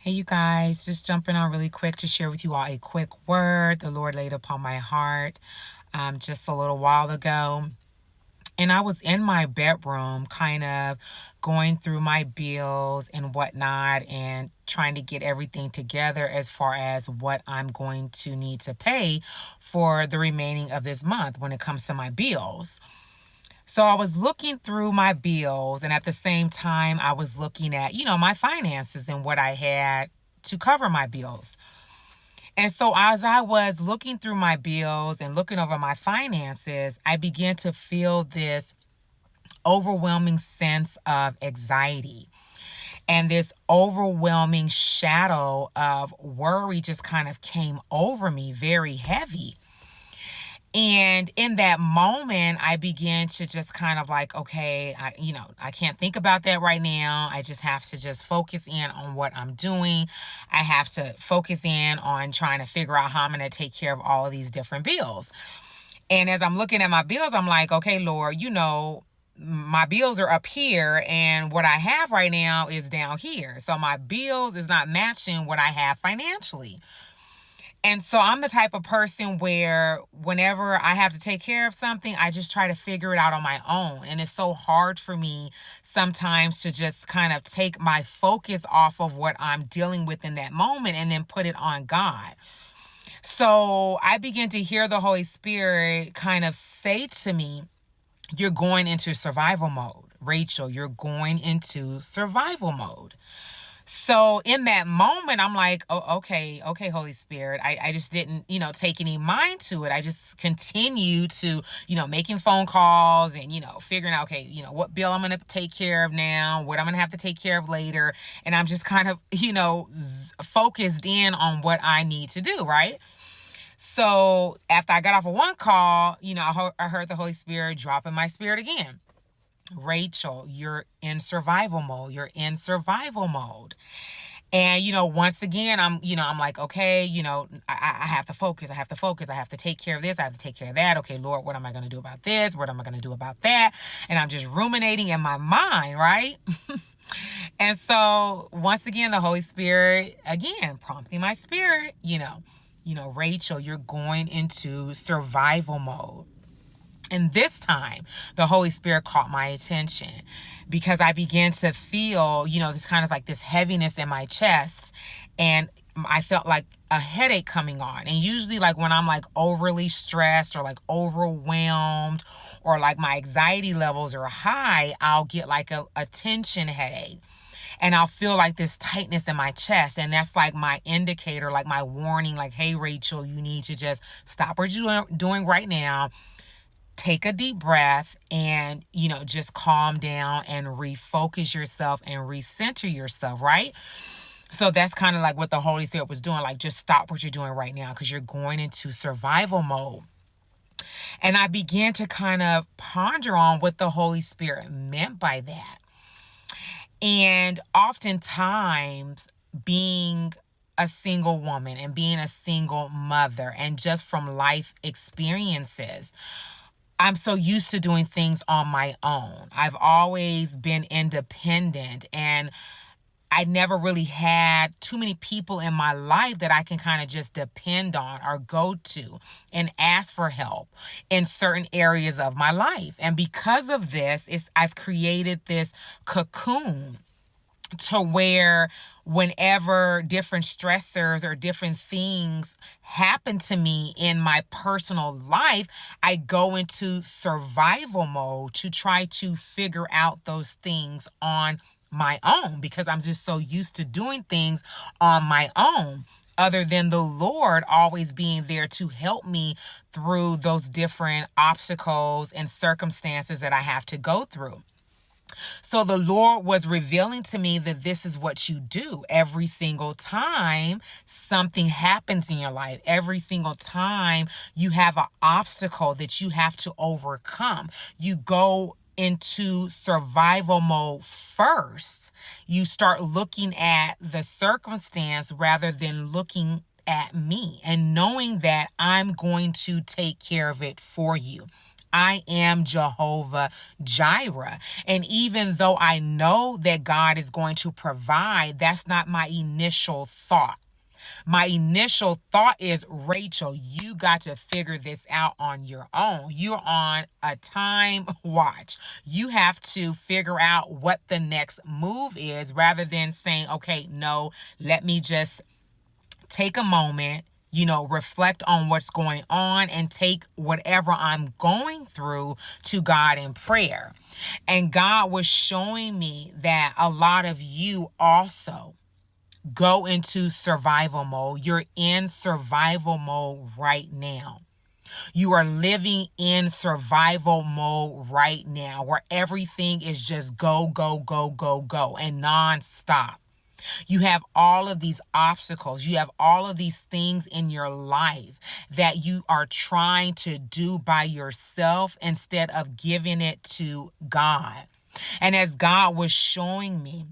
Hey, you guys, just jumping on really quick to share with you all a quick word the Lord laid upon my heart just a little while ago. And I was in my bedroom, kind of going through my bills and whatnot, and trying to get everything together as far as what I'm going to need to pay for the remaining of this month when it comes to my bills. So I was looking through my bills, and at the same time, I was looking at, my finances and what I had to cover my bills. And so as I was looking through my bills and looking over my finances, I began to feel this overwhelming sense of anxiety. And this overwhelming shadow of worry just kind of came over me very heavy. And in that moment, I began to just kind of like, okay, I can't think about that right now. I just have to just focus in on what I'm doing. I have to focus in on trying to figure out how I'm going to take care of all of these different bills. And as I'm looking at my bills, I'm like, okay, Lord, my bills are up here and what I have right now is down here. So my bills is not matching what I have financially. And so I'm the type of person where whenever I have to take care of something, I just try to figure it out on my own. And it's so hard for me sometimes to just kind of take my focus off of what I'm dealing with in that moment and then put it on God. So I began to hear the Holy Spirit kind of say to me, you're going into survival mode. Rachel, you're going into survival mode. So in that moment, I'm like, oh, okay, Holy Spirit. I just didn't, take any mind to it. I just continued to, making phone calls and, figuring out, okay, what bill I'm going to take care of now, what I'm going to have to take care of later. And I'm just kind of, focused in on what I need to do, right? So after I got off of one call, I heard the Holy Spirit drop in my spirit again. Rachel, you're in survival mode. You're in survival mode. And, once again, I'm like, okay, I have to focus. I have to focus. I have to take care of this. I have to take care of that. Okay, Lord, what am I going to do about this? What am I going to do about that? And I'm just ruminating in my mind, right? And so once again, the Holy Spirit, again, prompting my spirit, Rachel, you're going into survival mode. And this time, the Holy Spirit caught my attention because I began to feel, this kind of like this heaviness in my chest. And I felt like a headache coming on. And usually like when I'm like overly stressed or like overwhelmed or like my anxiety levels are high, I'll get like a tension headache. And I'll feel like this tightness in my chest. And that's like my indicator, like my warning, like, hey, Rachel, you need to just stop what you're doing right now. Take a deep breath and, just calm down and refocus yourself and recenter yourself, right? So that's kind of like what the Holy Spirit was doing. Like, just stop what you're doing right now because you're going into survival mode. And I began to kind of ponder on what the Holy Spirit meant by that. And oftentimes, being a single woman and being a single mother and just from life experiences, I'm so used to doing things on my own. I've always been independent and I never really had too many people in my life that I can kind of just depend on or go to and ask for help in certain areas of my life. And because of this, I've created this cocoon to where whenever different stressors or different things happen to me in my personal life, I go into survival mode to try to figure out those things on my own because I'm just so used to doing things on my own, other than the Lord always being there to help me through those different obstacles and circumstances that I have to go through. So the Lord was revealing to me that this is what you do every single time something happens in your life. Every single time you have an obstacle that you have to overcome, you go into survival mode first. You start looking at the circumstance rather than looking at me and knowing that I'm going to take care of it for you. I am Jehovah Jireh. And even though I know that God is going to provide, that's not my initial thought. My initial thought is, Rachel, you got to figure this out on your own. You're on a time watch. You have to figure out what the next move is, rather than saying, okay, no, let me just take a moment, reflect on what's going on and take whatever I'm going through to God in prayer. And God was showing me that a lot of you also go into survival mode. You're in survival mode right now. You are living in survival mode right now, where everything is just go, go, go, go, go, and nonstop. You have all of these obstacles. You have all of these things in your life that you are trying to do by yourself instead of giving it to God. And as God was showing me,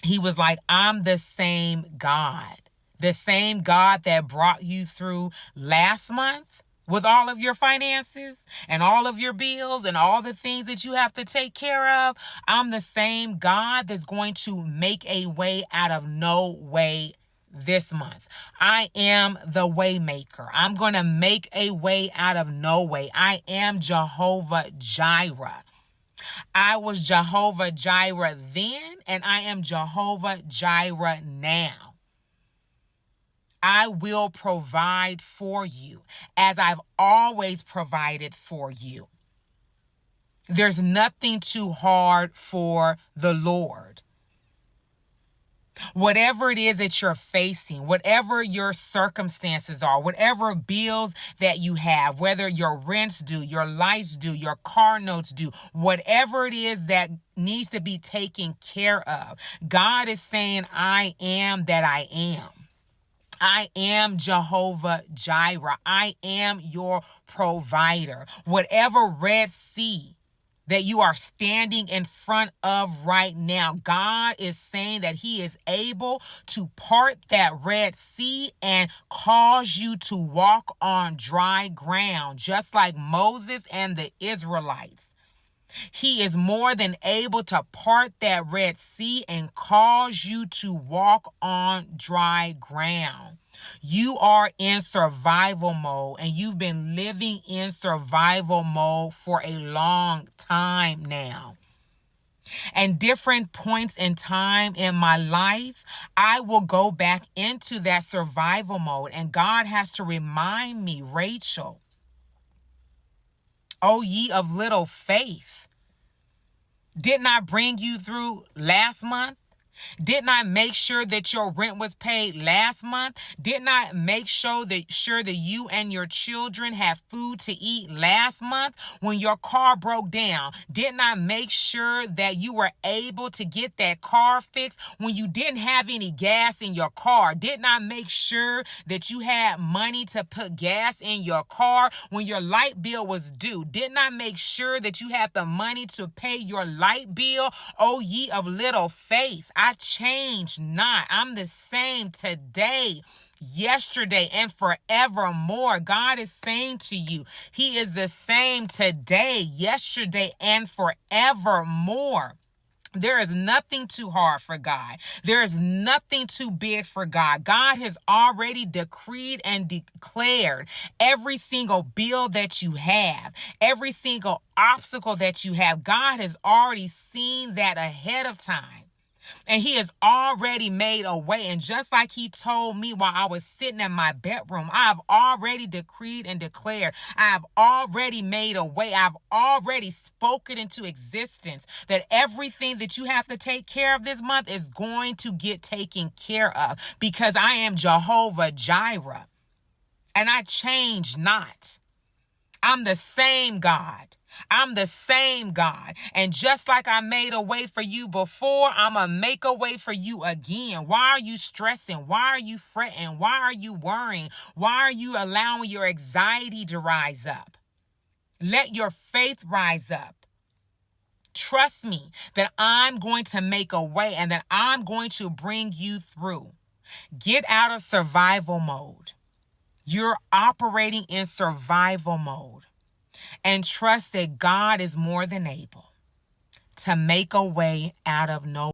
He was like, I'm the same God. The same God that brought you through last month with all of your finances and all of your bills and all the things that you have to take care of. I'm the same God that's going to make a way out of no way this month. I am the way maker. I'm going to make a way out of no way. I am Jehovah Jireh. I was Jehovah Jireh then, and I am Jehovah Jireh now. I will provide for you as I've always provided for you. There's nothing too hard for the Lord. Whatever it is that you're facing, whatever your circumstances are, whatever bills that you have, whether your rent's due, your lights due, your car notes due, whatever it is that needs to be taken care of, God is saying, I am that I am. I am Jehovah Jireh. I am your provider. Whatever Red Sea that you are standing in front of right now, God is saying that He is able to part that Red Sea and cause you to walk on dry ground, just like Moses and the Israelites. He is more than able to part that Red Sea and cause you to walk on dry ground. You are in survival mode, and you've been living in survival mode for a long time now. And different points in time in my life, I will go back into that survival mode. And God has to remind me, Rachel, O ye of little faith, didn't I bring you through last month? Didn't I make sure that your rent was paid last month? Didn't I make sure that you and your children have food to eat last month when your car broke down? Didn't I make sure that you were able to get that car fixed when you didn't have any gas in your car? Didn't I make sure that you had money to put gas in your car when your light bill was due? Didn't I make sure that you had the money to pay your light bill? O ye of little faith, I change not. I'm the same today, yesterday, and forevermore. God is saying to you, He is the same today, yesterday, and forevermore. There is nothing too hard for God. There is nothing too big for God. God has already decreed and declared every single bill that you have, every single obstacle that you have. God has already seen that ahead of time. And He has already made a way. And just like He told me while I was sitting in my bedroom, I have already decreed and declared. I have already made a way. I've already spoken into existence that everything that you have to take care of this month is going to get taken care of, because I am Jehovah Jireh and I change not. I'm the same God. I'm the same God. And just like I made a way for you before, I'm going to make a way for you again. Why are you stressing? Why are you fretting? Why are you worrying? Why are you allowing your anxiety to rise up? Let your faith rise up. Trust me that I'm going to make a way and that I'm going to bring you through. Get out of survival mode. You're operating in survival mode. and trust that God is more than able to make a way out of no